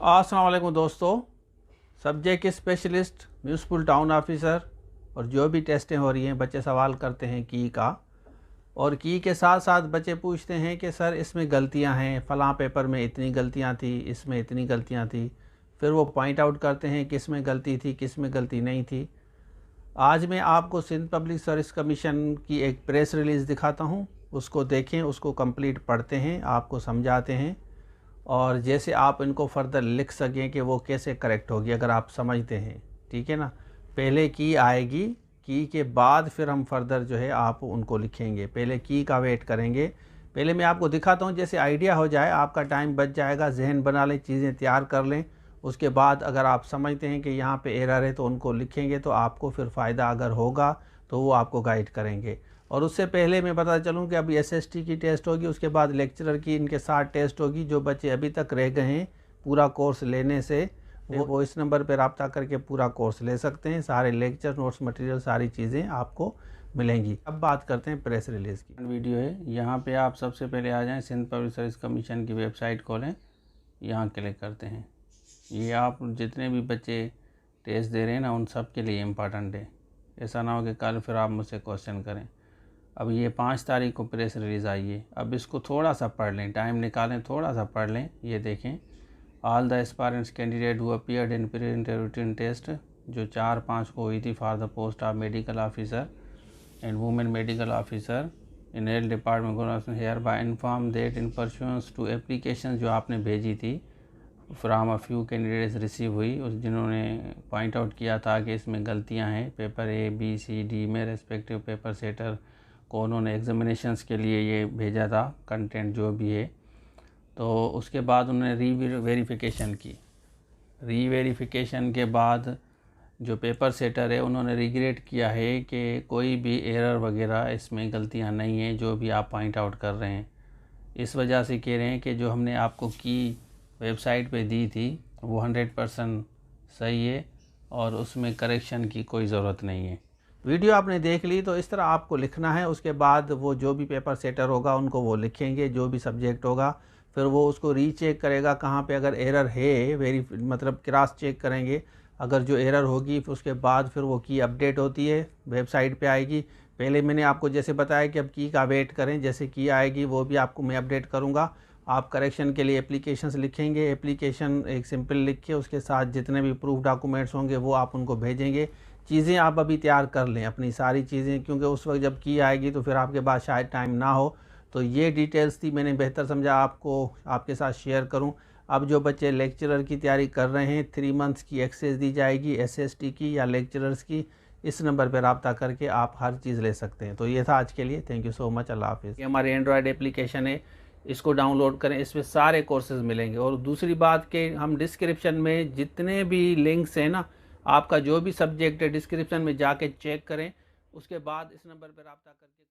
अस्सलाम वालेकुम दोस्तों। Subject specialist, municipal town officer और जो भी टेस्टें हो रही हैं, बच्चे सवाल करते हैं की का, और की के साथ साथ बच्चे पूछते हैं कि सर इसमें गलतियां हैं, फ़लाँ पेपर में इतनी गलतियां थी, इसमें इतनी गलतियां थी। फिर वो पॉइंट आउट करते हैं किस में गलती थी, किस में गलती नहीं थी। आज मैं आपको सिंध पब्लिक सर्विस कमीशन की एक प्रेस रिलीज़ दिखाता हूँ। उसको देखें, उसको कंप्लीट पढ़ते हैं, आपको समझाते हैं और जैसे आप इनको फर्दर लिख सकें कि वो कैसे करेक्ट होगी अगर आप समझते हैं। ठीक है ना। पहले की आएगी, की के बाद फिर हम फर्दर जो है आप उनको लिखेंगे। पहले की का वेट करेंगे। पहले मैं आपको दिखाता हूँ, जैसे आइडिया हो जाए, आपका टाइम बच जाएगा। जहन बना लें, चीज़ें तैयार कर लें। उसके बाद अगर आप समझते हैं कि यहाँ पे एरर है तो उनको लिखेंगे, तो आपको फिर फ़ायदा अगर होगा तो वो आपको गाइड करेंगे। और उससे पहले मैं बता चलूँ कि अभी एसएसटी की टेस्ट होगी, उसके बाद लेक्चरर की इनके साथ टेस्ट होगी। जो बच्चे अभी तक रह गए हैं पूरा कोर्स लेने से, वो इस नंबर पर रब्ता करके पूरा कोर्स ले सकते हैं। सारे लेक्चर, नोट्स, मटेरियल, सारी चीज़ें आपको मिलेंगी। अब बात करते हैं प्रेस रिलीज़ की। वीडियो है, यहाँ पे आप सबसे पहले आ जाएं, सिंध पब्लिक सर्विस कमीशन की वेबसाइट खोलें, यहाँ क्लिक करते हैं। ये आप जितने भी बच्चे टेस्ट दे रहे हैं ना, उन सब के लिए इम्पॉर्टेंट है। ऐसा ना हो कि कल फिर आप मुझसे क्वेश्चन करें। अब ये 5 तारीख को प्रेस रिलीज़ आई है। अब इसको थोड़ा सा पढ़ लें, टाइम निकालें, थोड़ा सा पढ़ लें। ये देखें, all the aspirants candidate who appeared in pre interview test, जो 4/5 को हुई थी, for the post of medical officer and women medical officer in health department, hereby inform that in pursuance to application जो आपने भेजी थी from a few candidates receive हुई, उस जिन्होंने पॉइंट आउट किया था कि इसमें गलतियां हैं paper A B C D में रेस्पेक्टिव पेपर सेटर को उन्होंने एग्जामिनेशंस के लिए ये भेजा था कंटेंट जो भी है। तो उसके बाद उन्होंने रीवेरिफिकेशन की। रीवेरिफिकेशन के बाद जो पेपर सेटर है उन्होंने रिग्रेट किया है कि कोई भी एरर वगैरह इसमें गलतियां नहीं हैं जो भी आप पॉइंट आउट कर रहे हैं। इस वजह से कह रहे हैं कि जो हमने आपको की वेबसाइट पे दी थी वो 100% सही है और उसमें करेक्शन की कोई ज़रूरत नहीं है। वीडियो आपने देख ली, तो इस तरह आपको लिखना है। उसके बाद वो जो भी पेपर सेटर होगा उनको वो लिखेंगे, जो भी सब्जेक्ट होगा। फिर वो उसको रीचेक करेगा कहाँ पे अगर एरर है, मतलब क्रॉस चेक करेंगे। अगर जो एरर होगी फिर उसके बाद फिर वो की अपडेट होती है, वेबसाइट पे आएगी। पहले मैंने आपको जैसे बताया कि अब की का वेट करें, जैसे की आएगी वो भी आपको मैं अपडेट करूँगा। आप करेक्शन के लिए एप्लीकेशंस लिखेंगे। एप्लीकेशन एक सिंपल लिख के उसके साथ जितने भी प्रूफ डॉक्यूमेंट्स होंगे वो आप उनको भेजेंगे। चीज़ें आप अभी तैयार कर लें, अपनी सारी चीज़ें, क्योंकि उस वक्त जब की आएगी तो फिर आपके पास शायद टाइम ना हो। तो ये डिटेल्स थी, मैंने बेहतर समझा आपको आपके साथ शेयर करूं। अब जो बच्चे लेक्चरर की तैयारी कर रहे हैं, 3 मंथ्स की एक्सेस दी जाएगी एसएसटी की या लेक्चरर्स की। इस नंबर पर रब्ता करके आप हर चीज़ ले सकते हैं। तो ये था आज के लिए। Thank you so much. अल्लाह हाफिज़। ये हमारी एंड्रॉयड एप्लीकेशन है, इसको डाउनलोड करें, इसमें सारे कोर्सेज़ मिलेंगे। और दूसरी बात कि हम डिस्क्रिप्शन में जितने भी लिंक्स हैं ना, आपका जो भी सब्जेक्ट है डिस्क्रिप्शन में जाके चेक करें। उसके बाद इस नंबर पर रब्ता करके